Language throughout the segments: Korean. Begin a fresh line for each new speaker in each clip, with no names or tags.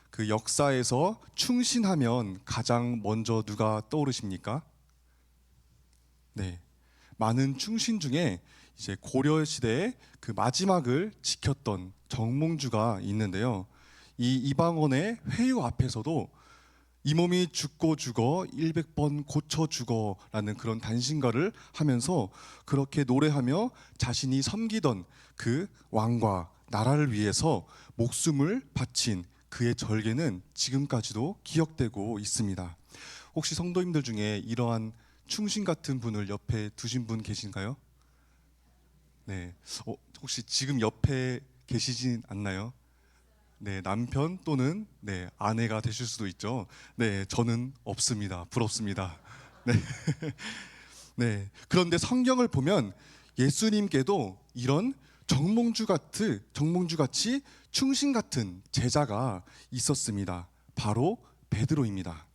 그 역사에서 충신하면 가장 먼저 누가 떠오르십니까? 네, 많은 충신 중에 이제 고려 시대의 그 마지막을 지켰던 정몽주가 있는데요. 이 이방원의 회유 앞에서도 이 몸이 죽고 죽어 100번 고쳐 죽어라는 그런 단신가를 하면서 그렇게 노래하며 자신이 섬기던 그 왕과 나라를 위해서 목숨을 바친 그의 절개는 지금까지도 기억되고 있습니다. 혹시 성도님들 중에 이러한 충신 같은 분을 옆에 두신 분 계신가요? 네. 혹시 지금 옆에 계시진 않나요? 네, 남편 또는 아내가 되실 수도 있죠. 네, 저는 없습니다. 부럽습니다. 네. 네. 그런데 성경을 보면 예수님께도 이런 정몽주 같이 충신 같은 제자가 있었습니다. 바로 베드로입니다.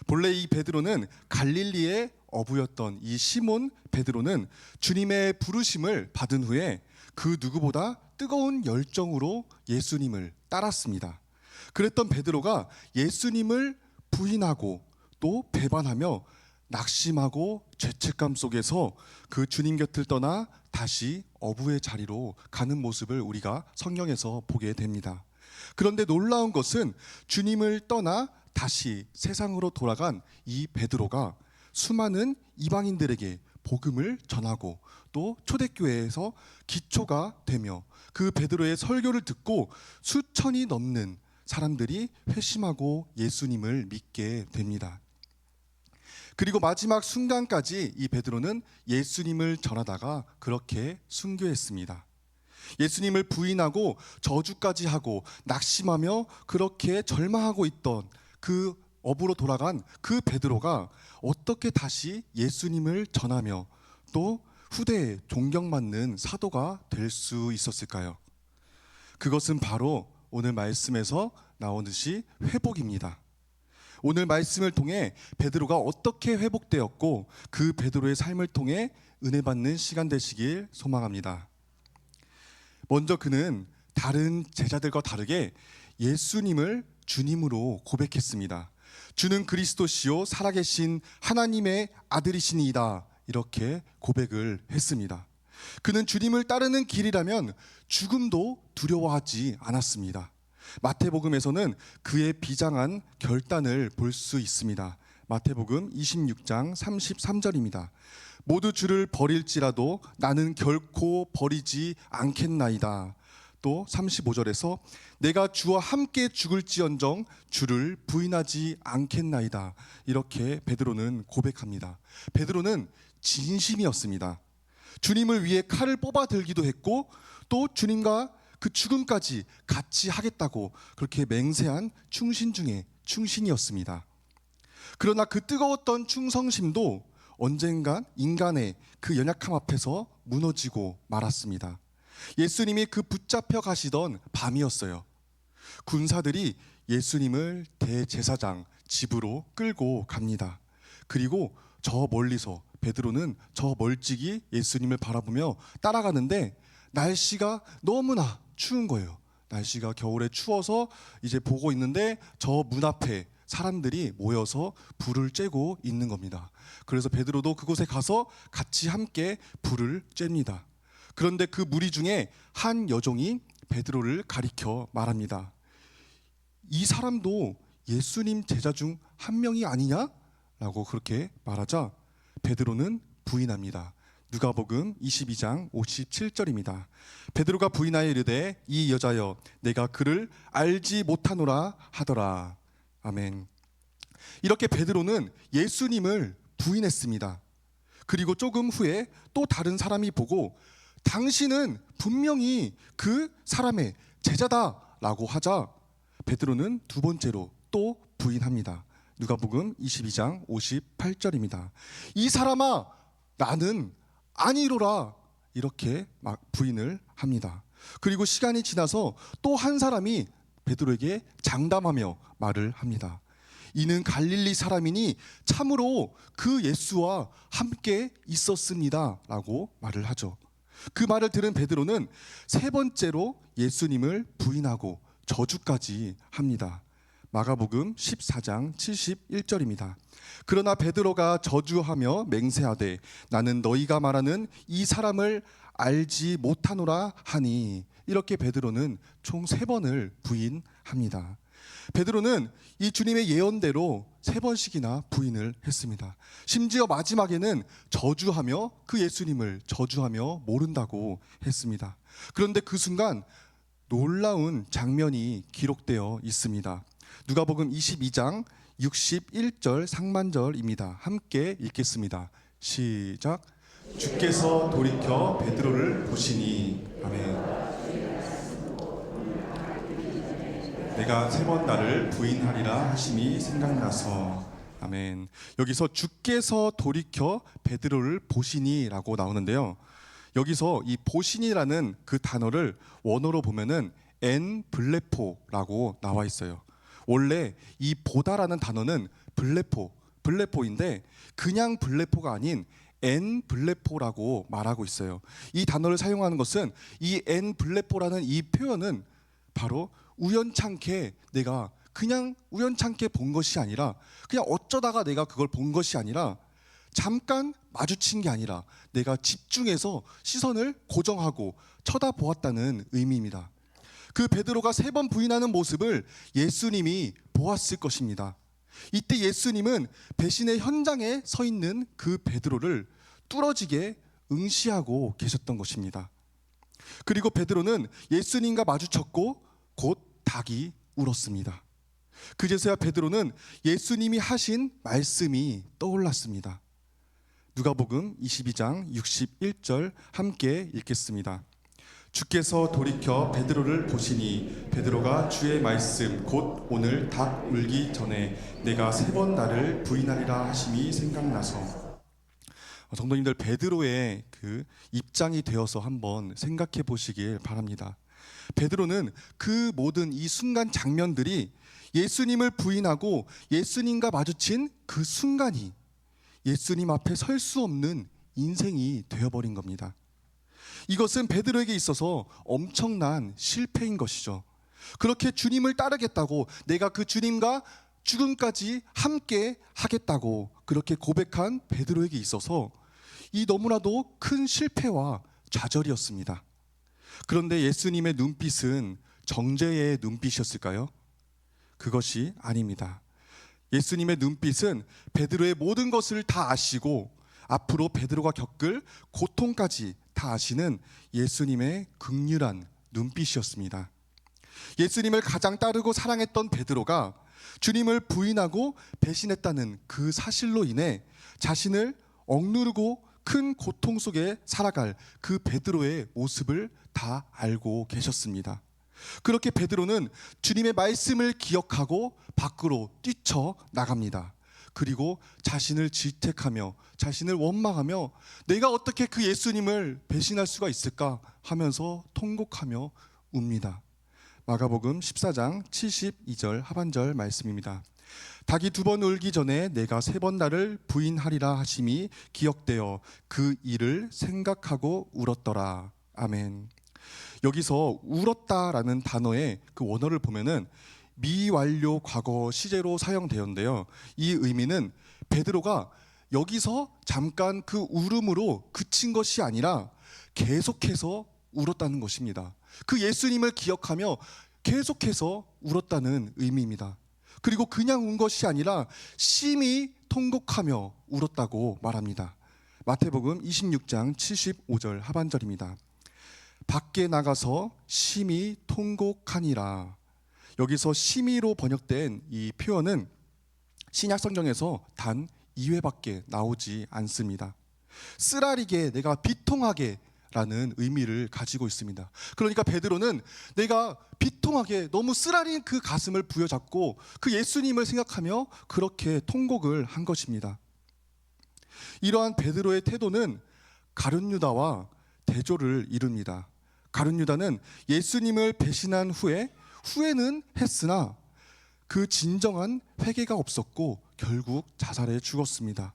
본래 이 베드로는 갈릴리의 어부였던 이 시몬 베드로는 주님의 부르심을 받은 후에 그 누구보다 뜨거운 열정으로 예수님을 따랐습니다. 그랬던 베드로가 예수님을 부인하고 또 배반하며 낙심하고 죄책감 속에서 그 주님 곁을 떠나 다시 어부의 자리로 가는 모습을 우리가 성경에서 보게 됩니다. 그런데 놀라운 것은 주님을 떠나 다시 세상으로 돌아간 이 베드로가 수많은 이방인들에게 복음을 전하고 또 초대교회에서 기초가 되며 그 베드로의 설교를 듣고 수천이 넘는 사람들이 회심하고 예수님을 믿게 됩니다. 그리고 마지막 순간까지 이 베드로는 예수님을 전하다가 그렇게 순교했습니다. 예수님을 부인하고 저주까지 하고 낙심하며 그렇게 절망하고 있던 그 어부로 돌아간 그 베드로가 어떻게 다시 예수님을 전하며 또 후대에 존경받는 사도가 될 수 있었을까요? 그것은 바로 오늘 말씀에서 나오듯이 회복입니다. 오늘 말씀을 통해 베드로가 어떻게 회복되었고 그 베드로의 삶을 통해 은혜 받는 시간 되시길 소망합니다. 먼저 그는 다른 제자들과 다르게 예수님을 주님으로 고백했습니다. 주는 그리스도시요 살아계신 하나님의 아들이시니이다, 이렇게 고백을 했습니다. 그는 주님을 따르는 길이라면 죽음도 두려워하지 않았습니다. 마태복음에서는 그의 비장한 결단을 볼 수 있습니다. 마태복음 26장 33절입니다. 모두 주를 버릴지라도 나는 결코 버리지 않겠나이다. 또 35절에서 내가 주와 함께 죽을지언정 주를 부인하지 않겠나이다, 이렇게 베드로는 고백합니다. 베드로는 진심이었습니다. 주님을 위해 칼을 뽑아 들기도 했고 또 주님과 그 죽음까지 같이 하겠다고 그렇게 맹세한 충신 중에 충신이었습니다. 그러나 그 뜨거웠던 충성심도 언젠간 인간의 그 연약함 앞에서 무너지고 말았습니다. 예수님이 그 붙잡혀 가시던 밤이었어요. 군사들이 예수님을 대제사장 집으로 끌고 갑니다. 그리고 저 멀리서 베드로는 저 멀찍이 예수님을 바라보며 따라가는데 날씨가 너무나 추운 거예요. 날씨가 겨울에 추워서 이제 보고 있는데 저 문 앞에 사람들이 모여서 불을 쬐고 있는 겁니다. 그래서 베드로도 그곳에 가서 같이 함께 불을 쬐입니다. 그런데 그 무리 중에 한 여종이 베드로를 가리켜 말합니다. 이 사람도 예수님 제자 중 한 명이 아니냐? 라고 그렇게 말하자 베드로는 부인합니다. 누가복음 22장 57절입니다. 베드로가 부인하여 이르되 이 여자여 내가 그를 알지 못하노라 하더라. 아멘. 이렇게 베드로는 예수님을 부인했습니다. 그리고 조금 후에 또 다른 사람이 보고 당신은 분명히 그 사람의 제자다라고 하자 베드로는 두 번째로 또 부인합니다. 누가복음 22장 58절입니다. 이 사람아 나는 아니로라, 이렇게 막 부인을 합니다. 그리고 시간이 지나서 또 한 사람이 베드로에게 장담하며 말을 합니다. 이는 갈릴리 사람이니 참으로 그 예수와 함께 있었습니다, 라고 말을 하죠. 그 말을 들은 베드로는 세 번째로 예수님을 부인하고 저주까지 합니다. 마가복음 14장 71절입니다. 그러나 베드로가 저주하며 맹세하되 나는 너희가 말하는 이 사람을 알지 못하노라 하니, 이렇게 베드로는 총 3번을 부인합니다. 베드로는 이 주님의 예언대로 3번씩이나 부인을 했습니다. 심지어 마지막에는 저주하며 그 예수님을 저주하며 모른다고 했습니다. 그런데 그 순간 놀라운 장면이 기록되어 있습니다. 누가복음 22장 61절 상반절입니다. 함께 읽겠습니다. 시작. 주께서 돌이켜 베드로를 보시니, 아멘. 내가 3번 나를 부인하리라 하심이 생각나서, 아멘. 여기서 주께서 돌이켜 베드로를 보시니라고 나오는데요. 여기서 이 보시니라는 그 단어를 원어로 보면은 엔 블레포라고 나와 있어요. 원래 이 보다라는 단어는 블레포인데 그냥 블레포가 아닌 엔 블레포라고 말하고 있어요. 이 단어를 사용하는 것은, 이 엔 블레포라는 이 표현은 바로 우연찮게, 내가 그냥 우연찮게 본 것이 아니라, 그냥 어쩌다가 내가 그걸 본 것이 아니라, 잠깐 마주친 게 아니라 내가 집중해서 시선을 고정하고 쳐다보았다는 의미입니다. 그 베드로가 3번 부인하는 모습을 예수님이 보았을 것입니다. 이때 예수님은 배신의 현장에 서 있는 그 베드로를 뚫어지게 응시하고 계셨던 것입니다. 그리고 베드로는 예수님과 마주쳤고 곧 닭이 울었습니다. 그제서야 베드로는 예수님이 하신 말씀이 떠올랐습니다. 누가복음 22장 61절 함께 읽겠습니다. 주께서 돌이켜 베드로를 보시니 베드로가 주의 말씀 곧 오늘 닭 울기 전에 내가 3번 나를 부인하리라 하심이 생각나서. 성도님들, 베드로의 그 입장이 되어서 한번 생각해 보시길 바랍니다. 베드로는 그 모든 이 순간 장면들이 예수님을 부인하고 예수님과 마주친 그 순간이 예수님 앞에 설 수 없는 인생이 되어버린 겁니다. 이것은 베드로에게 있어서 엄청난 실패인 것이죠. 그렇게 주님을 따르겠다고, 내가 그 주님과 죽음까지 함께 하겠다고 그렇게 고백한 베드로에게 있어서 이 너무나도 큰 실패와 좌절이었습니다. 그런데 예수님의 눈빛은 정죄의 눈빛이었을까요? 그것이 아닙니다. 예수님의 눈빛은 베드로의 모든 것을 다 아시고 앞으로 베드로가 겪을 고통까지 다 아시는 예수님의 긍휼한 눈빛이었습니다. 예수님을 가장 따르고 사랑했던 베드로가 주님을 부인하고 배신했다는 그 사실로 인해 자신을 억누르고 큰 고통 속에 살아갈 그 베드로의 모습을 다 알고 계셨습니다. 그렇게 베드로는 주님의 말씀을 기억하고 밖으로 뛰쳐나갑니다. 그리고 자신을 질책하며 자신을 원망하며 내가 어떻게 그 예수님을 배신할 수가 있을까 하면서 통곡하며 웁니다. 마가복음 14장 72절 하반절 말씀입니다. 닭이 2번 울기 전에 내가 3번 나를 부인하리라 하심이 기억되어 그 일을 생각하고 울었더라. 아멘. 여기서 울었다라는 단어의 그 원어를 보면은 미완료 과거 시제로 사용되었는데요. 이 의미는 베드로가 여기서 잠깐 그 울음으로 그친 것이 아니라 계속해서 울었다는 것입니다. 그 예수님을 기억하며 계속해서 울었다는 의미입니다. 그리고 그냥 운 것이 아니라 심히 통곡하며 울었다고 말합니다. 마태복음 26장 75절 하반절입니다. 밖에 나가서 심히 통곡하니라. 여기서 심히로 번역된 이 표현은 신약 성경에서 단 2회밖에 나오지 않습니다. 쓰라리게, 내가 비통하게 라는 의미를 가지고 있습니다. 그러니까 베드로는 내가 비통하게 너무 쓰라린 그 가슴을 부여잡고 그 예수님을 생각하며 그렇게 통곡을 한 것입니다. 이러한 베드로의 태도는 가룟 유다와 대조를 이룹니다. 가룟 유다는 예수님을 배신한 후회는 했으나 그 진정한 회개가 없었고 결국 자살해 죽었습니다.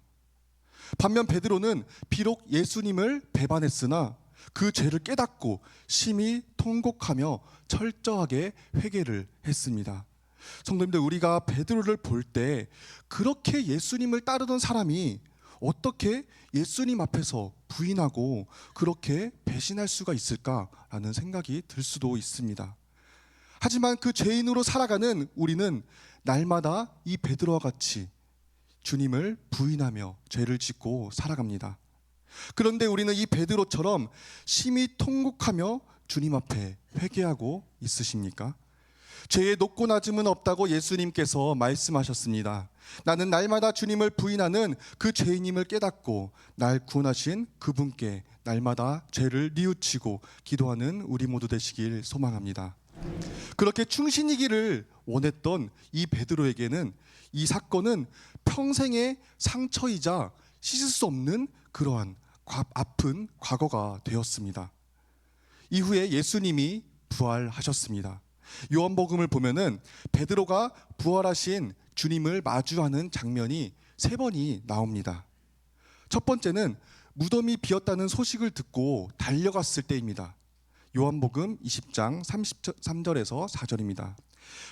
반면 베드로는 비록 예수님을 배반했으나 그 죄를 깨닫고 심히 통곡하며 철저하게 회개를 했습니다. 성도님들, 우리가 베드로를 볼 때 그렇게 예수님을 따르던 사람이 어떻게 예수님 앞에서 부인하고 그렇게 배신할 수가 있을까라는 생각이 들 수도 있습니다. 하지만 그 죄인으로 살아가는 우리는 날마다 이 베드로와 같이 주님을 부인하며 죄를 짓고 살아갑니다. 그런데 우리는 이 베드로처럼 심히 통곡하며 주님 앞에 회개하고 있으십니까? 죄의 높고 낮음은 없다고 예수님께서 말씀하셨습니다. 나는 날마다 주님을 부인하는 그 죄인임을 깨닫고 날 구원하신 그분께 날마다 죄를 뉘우치고 기도하는 우리 모두 되시길 소망합니다. 그렇게 충신이기를 원했던 이 베드로에게는 이 사건은 평생의 상처이자 씻을 수 없는 그러한 아픈 과거가 되었습니다. 이후에 예수님이 부활하셨습니다. 요한복음을 보면은 베드로가 부활하신 주님을 마주하는 장면이 3번이 나옵니다. 첫 번째는 무덤이 비었다는 소식을 듣고 달려갔을 때입니다. 요한복음 20장 33절에서 4절입니다.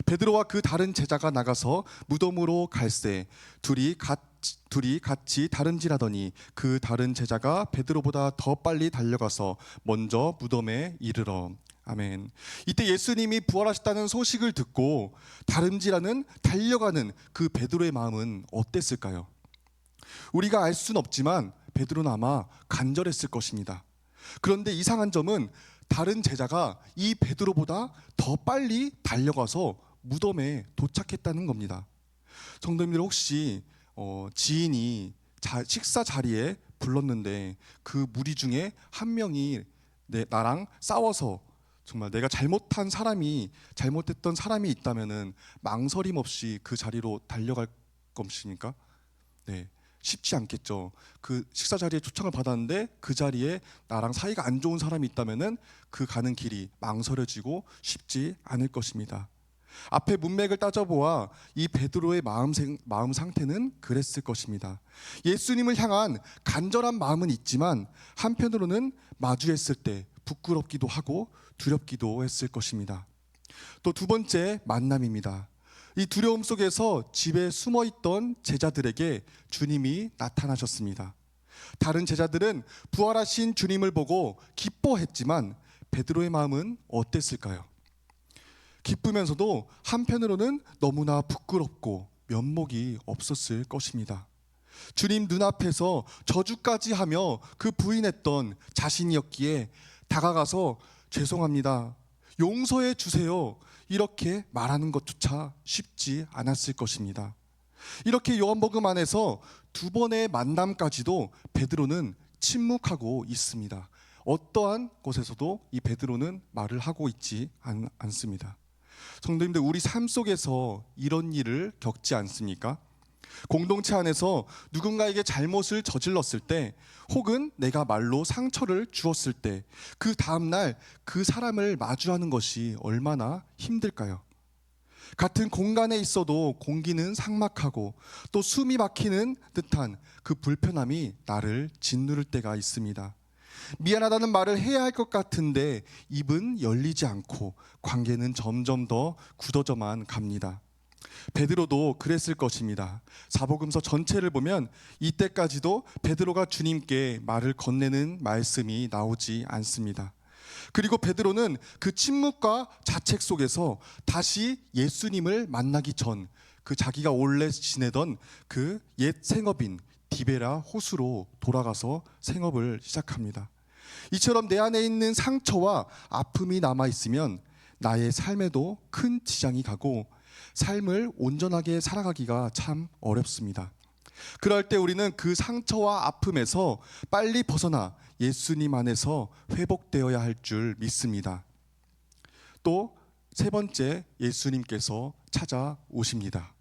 베드로와 그 다른 제자가 나가서 무덤으로 갈새 둘이 같이 다름질하더니 그 다른 제자가 베드로보다 더 빨리 달려가서 먼저 무덤에 이르러. 아멘. 이때 예수님이 부활하셨다는 소식을 듣고 다름질하는 달려가는 그 베드로의 마음은 어땠을까요? 우리가 알 수는 없지만 베드로는 아마 간절했을 것입니다. 그런데 이상한 점은 다른 제자가 이 베드로보다 더 빨리 달려가서 무덤에 도착했다는 겁니다. 성도님들, 혹시 지인이 식사 자리에 불렀는데 그 무리 중에 한 명이 나랑 싸워서 정말 내가 잘못했던 사람이 있다면은 망설임 없이 그 자리로 달려갈 것입니까? 네, 쉽지 않겠죠. 그 식사 자리에 초청을 받았는데 그 자리에 나랑 사이가 안 좋은 사람이 있다면은 그 가는 길이 망설여지고 쉽지 않을 것입니다. 앞에 문맥을 따져보아 이 베드로의 마음 상태는 그랬을 것입니다. 예수님을 향한 간절한 마음은 있지만 한편으로는 마주했을 때 부끄럽기도 하고 두렵기도 했을 것입니다. 또 두 번째 만남입니다. 이 두려움 속에서 집에 숨어있던 제자들에게 주님이 나타나셨습니다. 다른 제자들은 부활하신 주님을 보고 기뻐했지만 베드로의 마음은 어땠을까요? 기쁘면서도 한편으로는 너무나 부끄럽고 면목이 없었을 것입니다. 주님 눈앞에서 저주까지 하며 그 부인했던 자신이었기에 다가가서 죄송합니다, 용서해 주세요, 이렇게 말하는 것조차 쉽지 않았을 것입니다. 이렇게 요한복음 안에서 2번의 만남까지도 베드로는 침묵하고 있습니다. 어떠한 곳에서도 이 베드로는 말을 하고 있지 않습니다. 성도님들, 우리 삶 속에서 이런 일을 겪지 않습니까? 공동체 안에서 누군가에게 잘못을 저질렀을 때, 혹은 내가 말로 상처를 주었을 때, 그 다음날 그 사람을 마주하는 것이 얼마나 힘들까요? 같은 공간에 있어도 공기는 삭막하고 또 숨이 막히는 듯한 그 불편함이 나를 짓누를 때가 있습니다. 미안하다는 말을 해야 할 것 같은데 입은 열리지 않고 관계는 점점 더 굳어져만 갑니다. 베드로도 그랬을 것입니다. 사복음서 전체를 보면 이때까지도 베드로가 주님께 말을 건네는 말씀이 나오지 않습니다. 그리고 베드로는 그 침묵과 자책 속에서 다시 예수님을 만나기 전 그 자기가 원래 지내던 그 옛 생업인 디베라 호수로 돌아가서 생업을 시작합니다. 이처럼 내 안에 있는 상처와 아픔이 남아있으면 나의 삶에도 큰 지장이 가고 삶을 온전하게 살아가기가 참 어렵습니다. 그럴 때 우리는 그 상처와 아픔에서 빨리 벗어나 예수님 안에서 회복되어야 할 줄 믿습니다. 또 3번째, 예수님께서 찾아오십니다.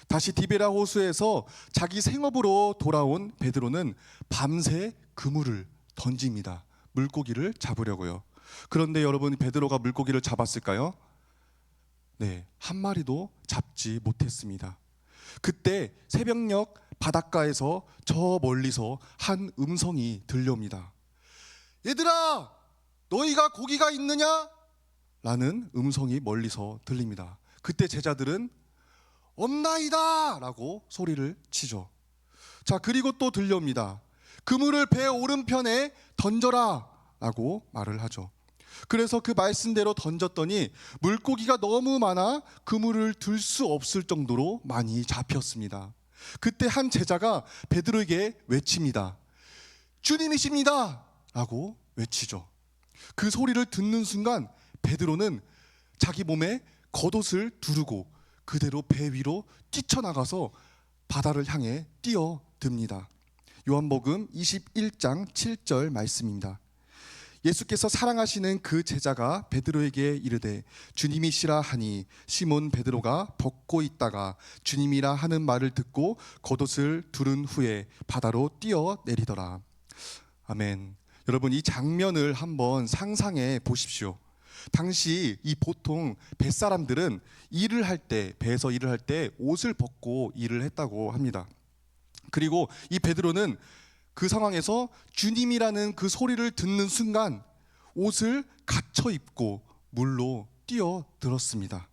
다시 디베라 호수에서 자기 생업으로 돌아온 베드로는 밤새 그물을 던집니다. 물고기를 잡으려고요. 그런데 여러분, 베드로가 물고기를 잡았을까요? 네, 한 마리도 잡지 못했습니다. 그때 새벽녘 바닷가에서 저 멀리서 한 음성이 들려옵니다. 얘들아, 너희가 고기가 있느냐? 라는 음성이 멀리서 들립니다. 그때 제자들은 없나이다 라고 소리를 치죠. 자, 그리고 또 들려옵니다. 그물을 배 오른편에 던져라 라고 말을 하죠. 그래서 그 말씀대로 던졌더니 물고기가 너무 많아 그물을 들 수 없을 정도로 많이 잡혔습니다. 그때 한 제자가 베드로에게 외칩니다. 주님이십니다 라고 외치죠. 그 소리를 듣는 순간 베드로는 자기 몸에 겉옷을 두르고 그대로 배 위로 뛰쳐나가서 바다를 향해 뛰어듭니다. 요한복음 21장 7절 말씀입니다. 예수께서 사랑하시는 그 제자가 베드로에게 이르되 주님이시라 하니 시몬 베드로가 벗고 있다가 주님이라 하는 말을 듣고 겉옷을 두른 후에 바다로 뛰어내리더라. 아멘. 여러분, 이 장면을 한번 상상해 보십시오. 당시 이 보통 뱃사람들은 일을 할 때, 배에서 일을 할 때 옷을 벗고 일을 했다고 합니다. 그리고 이 베드로는 그 상황에서 주님이라는 그 소리를 듣는 순간 옷을 갖춰 입고 물로 뛰어들었습니다.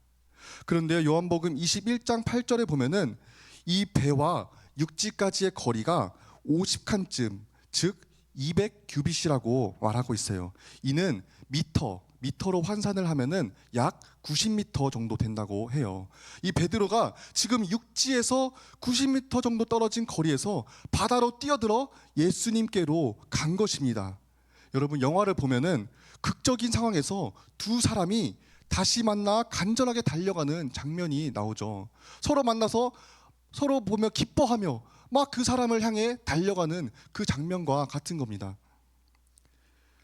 그런데 요한복음 21장 8절에 보면은 이 배와 육지까지의 거리가 50칸쯤, 즉 200규빗이라고 말하고 있어요. 이는 미터로 환산을 하면은 약 90m 정도 된다고 해요. 이 베드로가 지금 육지에서 90m 정도 떨어진 거리에서 바다로 뛰어들어 예수님께로 간 것입니다. 여러분, 영화를 보면은 극적인 상황에서 두 사람이 다시 만나 간절하게 달려가는 장면이 나오죠. 서로 만나서 서로 보며 기뻐하며 막 그 사람을 향해 달려가는 그 장면과 같은 겁니다.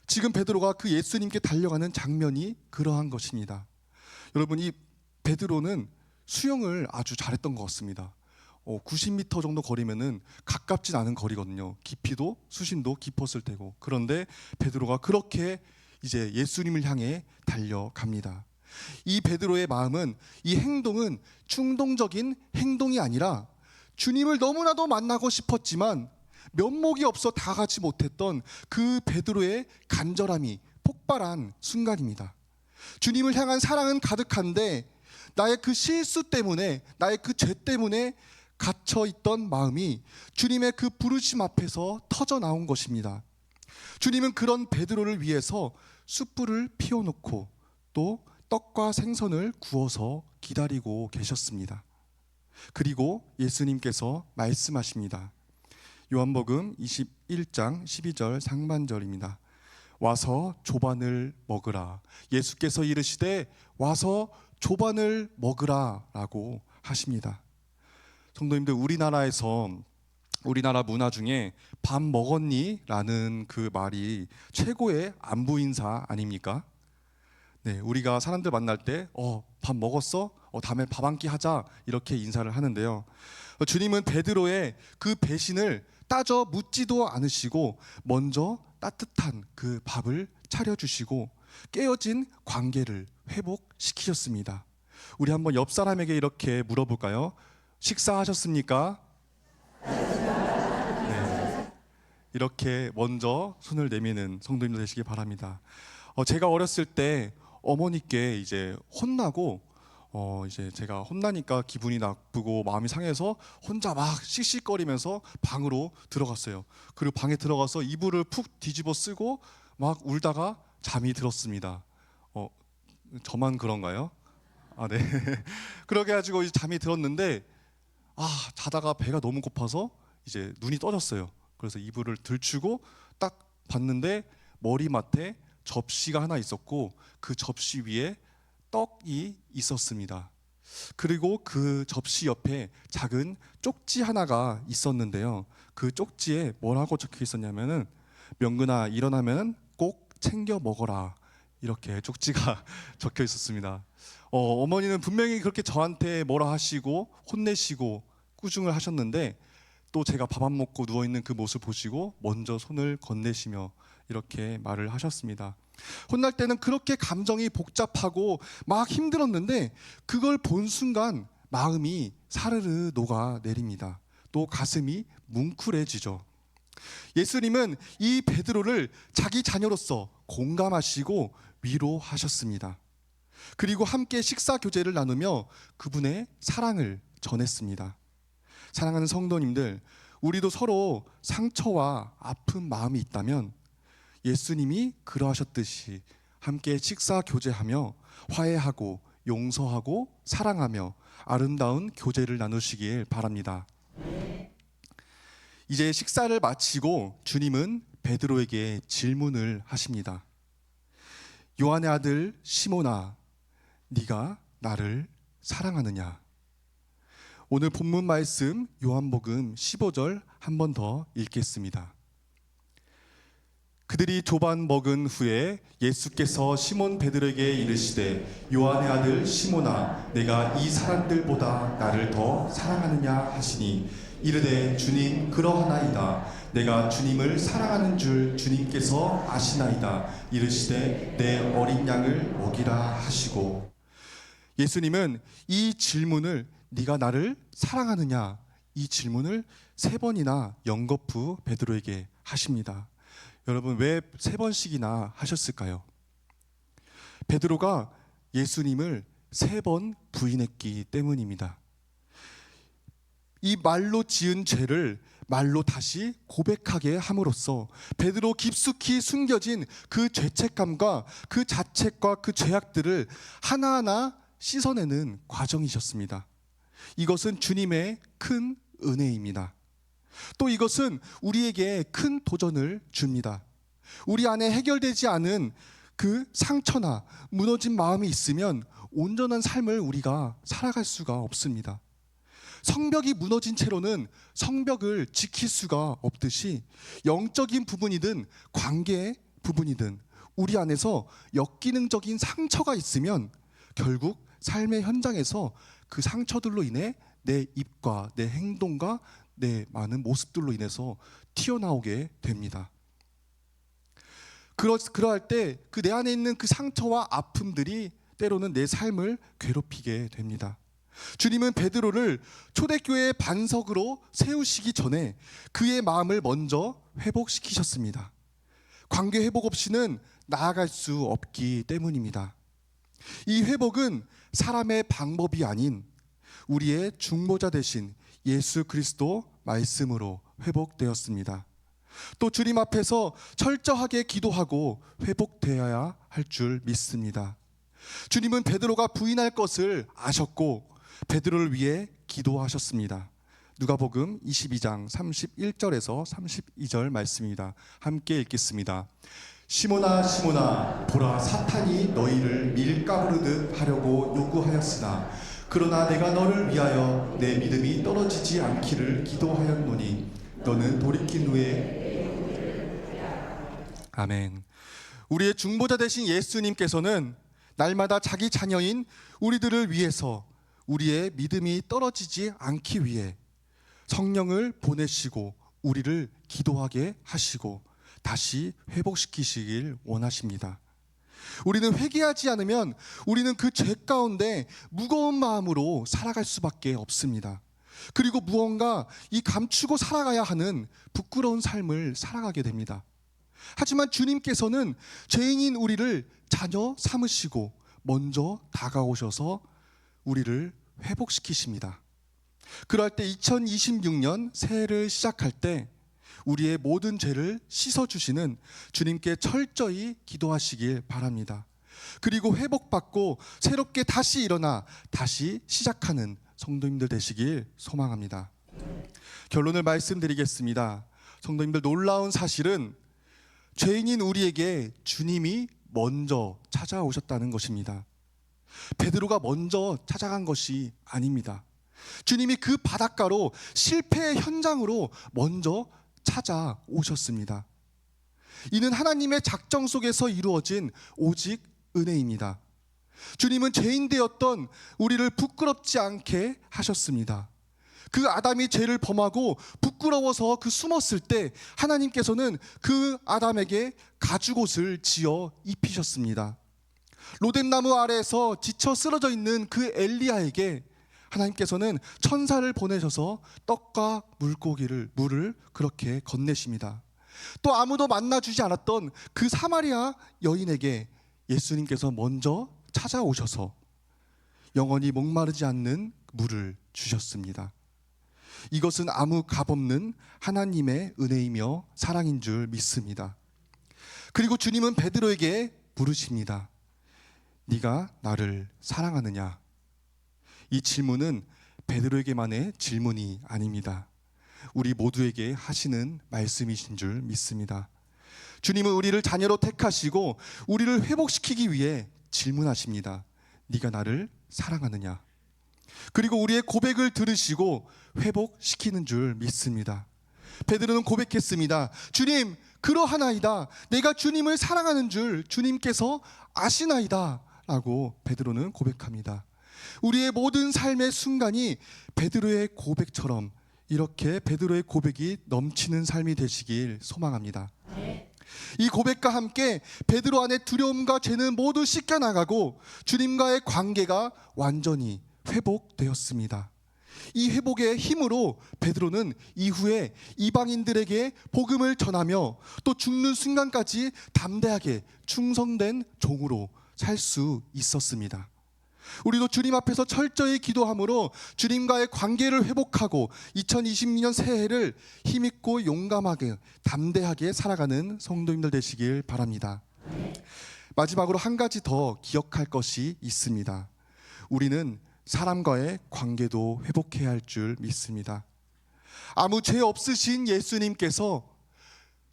지금 베드로가 그 예수님께 달려가는 장면이 그러한 것입니다. 여러분, 이 베드로는 수영을 아주 잘했던 것 같습니다. 90m 정도 거리면은 가깝진 않은 거리거든요. 깊이도 수심도 깊었을 테고. 그런데 베드로가 그렇게 이제 예수님을 향해 달려갑니다. 이 베드로의 마음은, 이 행동은 충동적인 행동이 아니라 주님을 너무나도 만나고 싶었지만 면목이 없어 다가가지 못했던 그 베드로의 간절함이 폭발한 순간입니다. 주님을 향한 사랑은 가득한데 나의 그 실수 때문에, 나의 그 죄 때문에 갇혀있던 마음이 주님의 그 부르심 앞에서 터져 나온 것입니다. 주님은 그런 베드로를 위해서 숯불을 피워놓고 또 떡과 생선을 구워서 기다리고 계셨습니다. 그리고 예수님께서 말씀하십니다. 요한복음 21장 12절 상반절입니다. 와서 조반을 먹으라. 예수께서 이르시되 와서 조반을 먹으라 라고 하십니다. 성도님들, 우리나라 문화 중에 밥 먹었니? 라는 그 말이 최고의 안부 인사 아닙니까? 네, 우리가 사람들 만날 때 밥 먹었어? 다음에 밥 한 끼 하자, 이렇게 인사를 하는데요. 주님은 베드로의 그 배신을 따져 묻지도 않으시고 먼저 따뜻한 그 밥을 차려주시고 깨어진 관계를 회복시키셨습니다. 우리 한번 옆 사람에게 이렇게 물어볼까요? 식사하셨습니까? 네, 이렇게 먼저 손을 내미는 성도님들 되시기 바랍니다. 제가 어렸을 때 어머니께 이제 혼나고 이제 제가 혼나니까 기분이 나쁘고 마음이 상해서 혼자 막 씩씩거리면서 방으로 들어갔어요. 그리고 방에 들어가서 이불을 푹 뒤집어 쓰고 막 울다가 잠이 들었습니다. 저만 그런가요? 아, 네. 그러게 가지고 이제 잠이 들었는데 자다가 배가 너무 고파서 이제 눈이 떠졌어요. 그래서 이불을 들추고 딱 봤는데 머리맡에 접시가 하나 있었고 그 접시 위에 떡이 있었습니다. 그리고 그 접시 옆에 작은 쪽지 하나가 있었는데요. 그 쪽지에 뭐라고 적혀 있었냐면은 명근아, 일어나면 꼭 챙겨 먹어라, 이렇게 쪽지가 적혀 있었습니다. 어머니는 분명히 그렇게 저한테 뭐라 하시고 혼내시고 꾸중을 하셨는데 또 제가 밥 안 먹고 누워있는 그 모습 보시고 먼저 손을 건네시며 이렇게 말을 하셨습니다. 혼날 때는 그렇게 감정이 복잡하고 막 힘들었는데 그걸 본 순간 마음이 사르르 녹아내립니다. 또 가슴이 뭉클해지죠. 예수님은 이 베드로를 자기 자녀로서 공감하시고 위로하셨습니다. 그리고 함께 식사 교제를 나누며 그분의 사랑을 전했습니다. 사랑하는 성도님들, 우리도 서로 상처와 아픈 마음이 있다면 예수님이 그러하셨듯이 함께 식사 교제하며 화해하고 용서하고 사랑하며 아름다운 교제를 나누시길 바랍니다. 이제 식사를 마치고 주님은 베드로에게 질문을 하십니다. 요한의 아들 시몬아, 네가 나를 사랑하느냐? 오늘 본문 말씀 요한복음 15절 한 번 더 읽겠습니다. 그들이 조반 먹은 후에 예수께서 시몬 베드로에게 이르시되 요한의 아들 시몬아, 내가 이 사람들보다 나를 더 사랑하느냐 하시니 이르되 주님 그러하나이다. 내가 주님을 사랑하는 줄 주님께서 아시나이다. 이르시되 내 어린 양을 먹이라 하시고, 예수님은 이 질문을 네가 나를 사랑하느냐, 이 질문을 3번이나 연거푸 베드로에게 하십니다. 여러분, 왜 3번씩이나 하셨을까요? 베드로가 예수님을 3번 부인했기 때문입니다. 이 말로 지은 죄를 말로 다시 고백하게 함으로써 베드로 깊숙이 숨겨진 그 죄책감과 그 자책과 그 죄악들을 하나하나 씻어내는 과정이셨습니다. 이것은 주님의 큰 은혜입니다. 또 이것은 우리에게 큰 도전을 줍니다. 우리 안에 해결되지 않은 그 상처나 무너진 마음이 있으면 온전한 삶을 우리가 살아갈 수가 없습니다. 성벽이 무너진 채로는 성벽을 지킬 수가 없듯이 영적인 부분이든 관계의 부분이든 우리 안에서 역기능적인 상처가 있으면 결국 삶의 현장에서 그 상처들로 인해 내 입과 내 행동과 내 많은 모습들로 인해서 튀어나오게 됩니다. 그러할 때 그 내 안에 있는 그 상처와 아픔들이 때로는 내 삶을 괴롭히게 됩니다. 주님은 베드로를 초대교회의 반석으로 세우시기 전에 그의 마음을 먼저 회복시키셨습니다. 관계 회복 없이는 나아갈 수 없기 때문입니다. 이 회복은 사람의 방법이 아닌 우리의 중보자 되신 예수 그리스도 말씀으로 회복되었습니다. 또 주님 앞에서 철저하게 기도하고 회복되어야 할 줄 믿습니다. 주님은 베드로가 부인할 것을 아셨고 베드로를 위해 기도하셨습니다. 누가복음 22장 31절에서 32절 말씀입니다. 함께 읽겠습니다. 시몬아 시몬아, 보라 사탄이 너희를 밀가부르듯 하려고 요구하였으나 그러나 내가 너를 위하여 내 믿음이 떨어지지 않기를 기도하였노니 너는 돌이킨 후에. 아멘. 우리의 중보자 되신 예수님께서는 날마다 자기 자녀인 우리들을 위해서 우리의 믿음이 떨어지지 않기 위해 성령을 보내시고 우리를 기도하게 하시고 다시 회복시키시길 원하십니다. 우리는 회개하지 않으면 우리는 그 죄 가운데 무거운 마음으로 살아갈 수밖에 없습니다. 그리고 무언가 이 감추고 살아가야 하는 부끄러운 삶을 살아가게 됩니다. 하지만 주님께서는 죄인인 우리를 자녀 삼으시고 먼저 다가오셔서 우리를 회복시키십니다. 그럴 때 2026년 새해를 시작할 때 우리의 모든 죄를 씻어주시는 주님께 철저히 기도하시길 바랍니다. 그리고 회복받고 새롭게 다시 일어나 다시 시작하는 성도님들 되시길 소망합니다. 결론을 말씀드리겠습니다. 성도님들, 놀라운 사실은 죄인인 우리에게 주님이 먼저 찾아오셨다는 것입니다. 베드로가 먼저 찾아간 것이 아닙니다. 주님이 그 바닷가로 실패의 현장으로 먼저 찾아오셨습니다. 이는 하나님의 작정 속에서 이루어진 오직 은혜입니다. 주님은 죄인 되었던 우리를 부끄럽지 않게 하셨습니다. 그 아담이 죄를 범하고 부끄러워서 그 숨었을 때 하나님께서는 그 아담에게 가죽옷을 지어 입히셨습니다. 로뎀나무 아래에서 지쳐 쓰러져 있는 그 엘리야에게 하나님께서는 천사를 보내셔서 떡과 물을 그렇게 건네십니다. 또 아무도 만나주지 않았던 그 사마리아 여인에게 예수님께서 먼저 찾아오셔서 영원히 목마르지 않는 물을 주셨습니다. 이것은 아무 값없는 하나님의 은혜이며 사랑인 줄 믿습니다. 그리고 주님은 베드로에게 물으십니다. 네가 나를 사랑하느냐? 이 질문은 베드로에게만의 질문이 아닙니다. 우리 모두에게 하시는 말씀이신 줄 믿습니다. 주님은 우리를 자녀로 택하시고 우리를 회복시키기 위해 질문하십니다. 네가 나를 사랑하느냐? 그리고 우리의 고백을 들으시고 회복시키는 줄 믿습니다. 베드로는 고백했습니다. 주님, 그러하나이다. 내가 주님을 사랑하는 줄 주님께서 아시나이다. 라고 베드로는 고백합니다. 우리의 모든 삶의 순간이 베드로의 고백처럼 이렇게 베드로의 고백이 넘치는 삶이 되시길 소망합니다. 이 고백과 함께 베드로 안에 두려움과 죄는 모두 씻겨나가고 주님과의 관계가 완전히 회복되었습니다. 이 회복의 힘으로 베드로는 이후에 이방인들에게 복음을 전하며 또 죽는 순간까지 담대하게 충성된 종으로 살 수 있었습니다. 우리도 주님 앞에서 철저히 기도함으로 주님과의 관계를 회복하고 2022년 새해를 힘있고 용감하게 담대하게 살아가는 성도님들 되시길 바랍니다. 마지막으로 한 가지 더 기억할 것이 있습니다. 우리는 사람과의 관계도 회복해야 할 줄 믿습니다. 아무 죄 없으신 예수님께서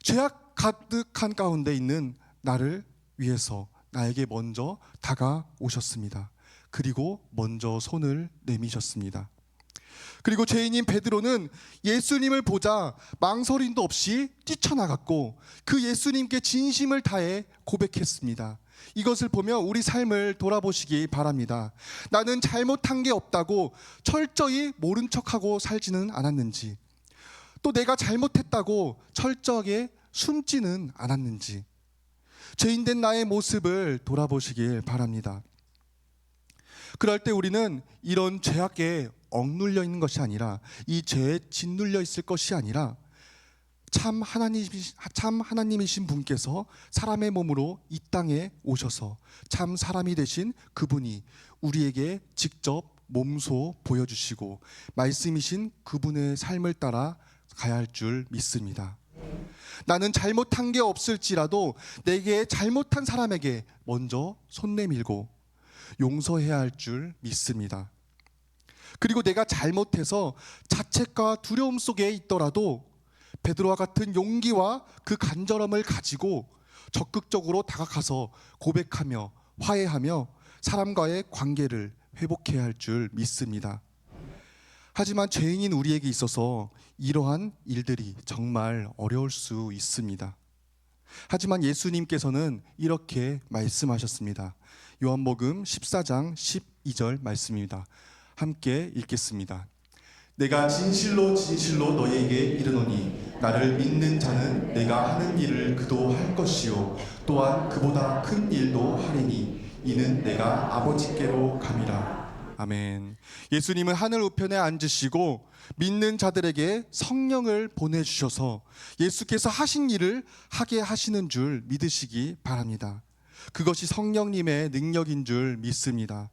죄악 가득한 가운데 있는 나를 위해서 나에게 먼저 다가오셨습니다. 그리고 먼저 손을 내미셨습니다. 그리고 죄인인 베드로는 예수님을 보자 망설임도 없이 뛰쳐나갔고 그 예수님께 진심을 다해 고백했습니다. 이것을 보며 우리 삶을 돌아보시기 바랍니다. 나는 잘못한 게 없다고 철저히 모른 척하고 살지는 않았는지, 또 내가 잘못했다고 철저하게 숨지는 않았는지, 죄인된 나의 모습을 돌아보시길 바랍니다. 그럴 때 우리는 이런 죄악에 억눌려 있는 것이 아니라, 이 죄에 짓눌려 있을 것이 아니라 참 하나님이신 분께서 사람의 몸으로 이 땅에 오셔서 참 사람이 되신 그분이 우리에게 직접 몸소 보여주시고 말씀이신 그분의 삶을 따라 가야 할 줄 믿습니다. 나는 잘못한 게 없을지라도 내게 잘못한 사람에게 먼저 손 내밀고 용서해야 할 줄 믿습니다. 그리고 내가 잘못해서 자책과 두려움 속에 있더라도 베드로와 같은 용기와 그 간절함을 가지고 적극적으로 다가가서 고백하며 화해하며 사람과의 관계를 회복해야 할 줄 믿습니다. 하지만 죄인인 우리에게 있어서 이러한 일들이 정말 어려울 수 있습니다. 하지만 예수님께서는 이렇게 말씀하셨습니다. 요한복음 14장 12절 말씀입니다. 함께 읽겠습니다. 내가 진실로 진실로 너희에게 이르노니 나를 믿는 자는 내가 하는 일을 그도 할 것이요 또한 그보다 큰 일도 하리니 이는 내가 아버지께로 감이라. 아멘. 예수님은 하늘 우편에 앉으시고 믿는 자들에게 성령을 보내주셔서 예수께서 하신 일을 하게 하시는 줄 믿으시기 바랍니다. 그것이 성령님의 능력인 줄 믿습니다.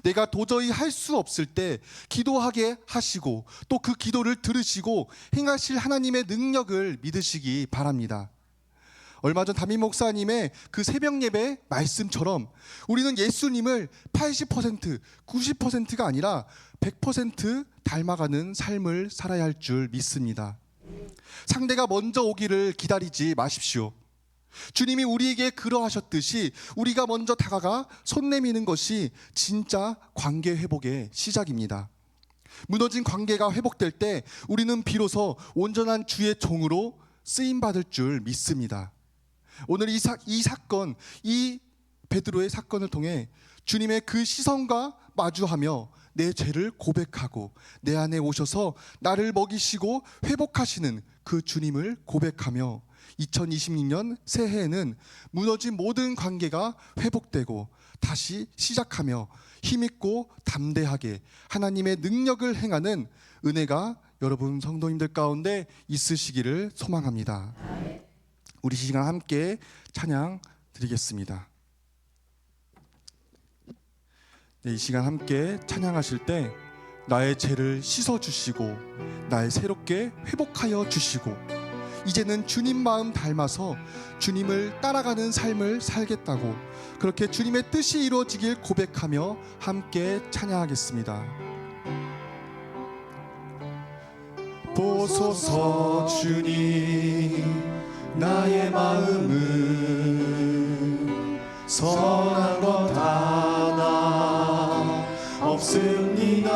내가 도저히 할 수 없을 때 기도하게 하시고 또 그 기도를 들으시고 행하실 하나님의 능력을 믿으시기 바랍니다. 얼마 전 담임 목사님의 그 새벽 예배 말씀처럼 우리는 예수님을 80%, 90%가 아니라 100% 닮아가는 삶을 살아야 할 줄 믿습니다. 상대가 먼저 오기를 기다리지 마십시오. 주님이 우리에게 그러하셨듯이 우리가 먼저 다가가 손 내미는 것이 진짜 관계 회복의 시작입니다. 무너진 관계가 회복될 때 우리는 비로소 온전한 주의 종으로 쓰임받을 줄 믿습니다. 오늘 이 사건, 이 베드로의 사건을 통해 주님의 그 시선과 마주하며 내 죄를 고백하고 내 안에 오셔서 나를 먹이시고 회복하시는 그 주님을 고백하며 2026년 새해에는 무너진 모든 관계가 회복되고 다시 시작하며 힘있고 담대하게 하나님의 능력을 행하는 은혜가 여러분 성도님들 가운데 있으시기를 소망합니다. 우리 시간 함께 찬양 드리겠습니다. 이 시간 함께 찬양하실 때 나의 죄를 씻어주시고 날 새롭게 회복하여 주시고 이제는 주님 마음 닮아서 주님을 따라가는 삶을 살겠다고 그렇게 주님의 뜻이 이루어지길 고백하며 함께 찬양하겠습니다. 보소서 주님 나의 마음은 선한 것 하나 없습니다.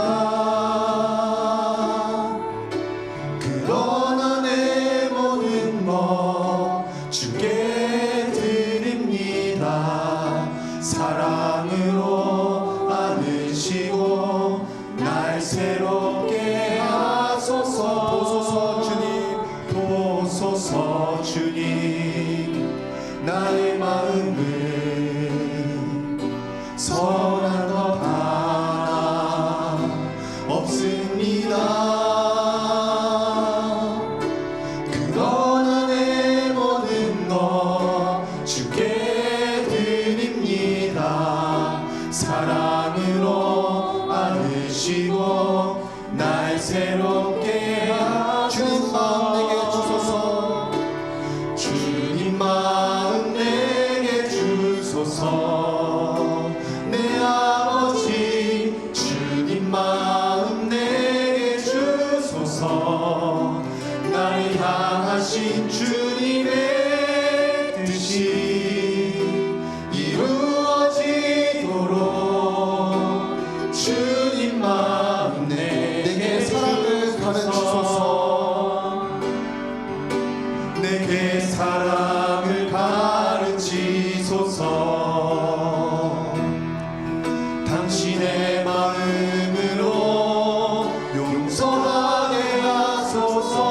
그러나 내 모든 것 주께 드립니다. 사랑으로 안으시고 날 새롭게 하소서. 보소서 주님, 보소서 주님 나의 마음은 선한 것 하나 없습니다. 그러나 내 모든 것 주께 드립니다. 사랑으로 안으시고 날 새롭게 주님 마음 내게 주소서. 주님 마음 내게 주소서. 내 아버지 주님 마음 내게 주소서. 나를 향하신 주님의 뜻이 이루어지도록 주님 마음 내게 사랑을 가르치소서. 내게 사랑을 가르치소서. 당신의 마음으로 용서하게 하소서.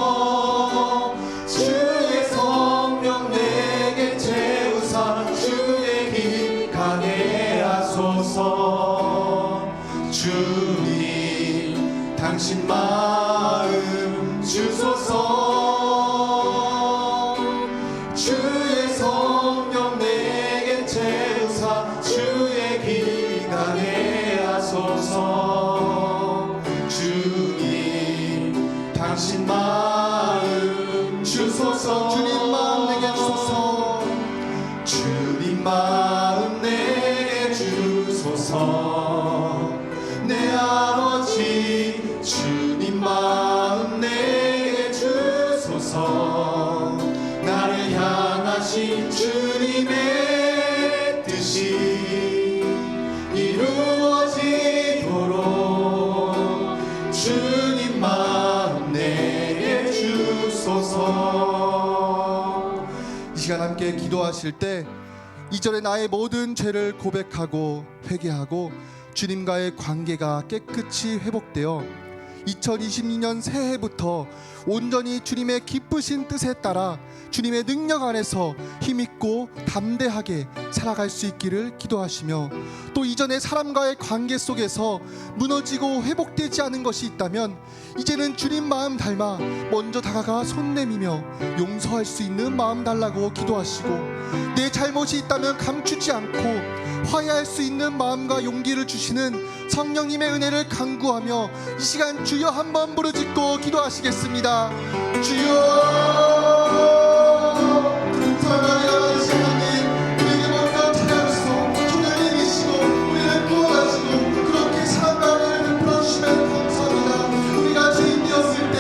주의 성령 내게 채우사 주의 길 가게 하소서. 주님 당신 마음 주소서. 주의 성령 내게 채우사 주의 길 가게 하소서. 주님 당신 마음 주소서. 주님 마음 내게 주소서. 주님 마음 내게 주소서. 내 아버지 주님 마음 내게 주소서. 나를 향하신 주님의 뜻이 이루어지도록 주님 마음 내게 주소서. 이 시간 함께 기도하실 때 이전에 나의 모든 죄를 고백하고 회개하고 주님과의 관계가 깨끗이 회복되어 2022년 새해부터 온전히 주님의 기쁘신 뜻에 따라 주님의 능력 안에서 힘있고 담대하게 살아갈 수 있기를 기도하시며, 또 이전의 사람과의 관계 속에서 무너지고 회복되지 않은 것이 있다면 이제는 주님 마음 닮아 먼저 다가가 손 내미며 용서할 수 있는 마음 달라고 기도하시고, 내 잘못이 있다면 감추지 않고 화해할 수 있는 마음과 용기를 주시는 성령님의 은혜를 간구하며 이 시간 주여 한번 부르짖고 기도하시겠습니다. 주여, 사랑하는 하나님, 우리에게 먼저 찾아오시고 손을 내미시고 우리를 구원하시고 그렇게 사랑을 베풀어 주시면 감사합니다. 우리가 죄인 되었을 때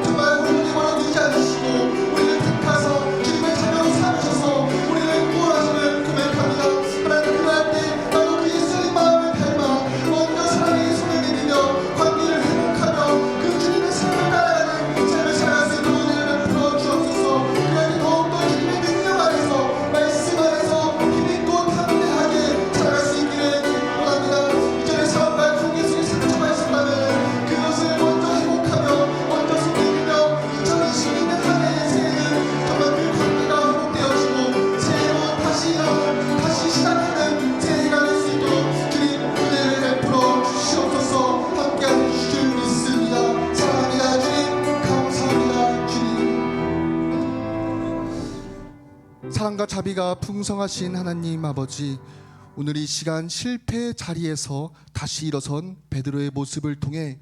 정말 우리를 버려두지 않으시고 우리를 택하서 주님의 자녀로 삼으셔서 우리를 구원하심을 고백합니다. 하나님, 그럴 때 나도 그 예수님 마음을 닮아 먼저 사랑의 손을 내밀며 관계를 회복하며 그 주님의 삶을 따라가는 삶을 살아갈 수 있는 은혜를 베풀어 주옵소서. 사랑과 자비가 풍성하신 하나님 아버지, 오늘 이 시간 실패의 자리에서 다시 일어선 베드로의 모습을 통해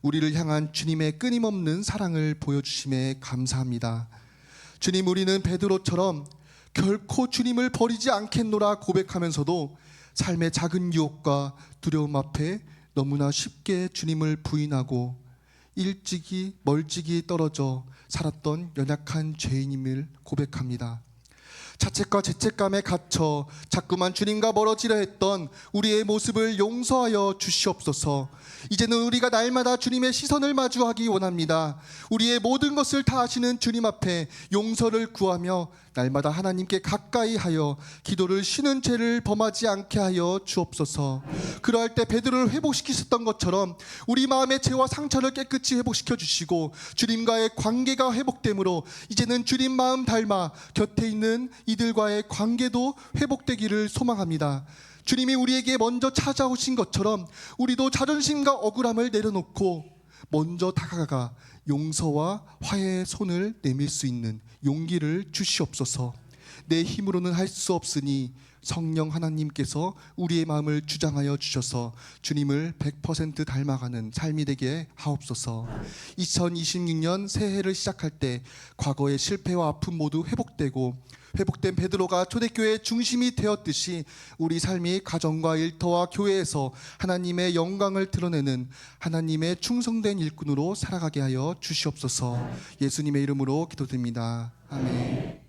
우리를 향한 주님의 끊임없는 사랑을 보여주심에 감사합니다. 주님, 우리는 베드로처럼 결코 주님을 버리지 않겠노라 고백하면서도 삶의 작은 유혹과 두려움 앞에 너무나 쉽게 주님을 부인하고 일찍이 멀찍이 떨어져 살았던 연약한 죄인임을 고백합니다. 자책과 죄책감에 갇혀 자꾸만 주님과 멀어지려 했던 우리의 모습을 용서하여 주시옵소서. 이제는 우리가 날마다 주님의 시선을 마주하기 원합니다. 우리의 모든 것을 다 아시는 주님 앞에 용서를 구하며 날마다 하나님께 가까이 하여 기도를 쉬는 죄를 범하지 않게 하여 주옵소서. 그러할 때 베드로를 회복시키셨던 것처럼 우리 마음의 죄와 상처를 깨끗이 회복시켜 주시고 주님과의 관계가 회복되므로 이제는 주님 마음 닮아 곁에 있는 이들과의 관계도 회복되기를 소망합니다. 주님이 우리에게 먼저 찾아오신 것처럼 우리도 자존심과 억울함을 내려놓고 먼저 다가가 용서와 화해의 손을 내밀 수 있는 용기를 주시옵소서. 내 힘으로는 할 수 없으니 성령 하나님께서 우리의 마음을 주장하여 주셔서 주님을 100% 닮아가는 삶이 되게 하옵소서. 2026년 새해를 시작할 때 과거의 실패와 아픔 모두 회복된 베드로가 초대교회의 중심이 되었듯이 우리 삶이 가정과 일터와 교회에서 하나님의 영광을 드러내는 하나님의 충성된 일꾼으로 살아가게 하여 주시옵소서. 예수님의 이름으로 기도드립니다. 아멘.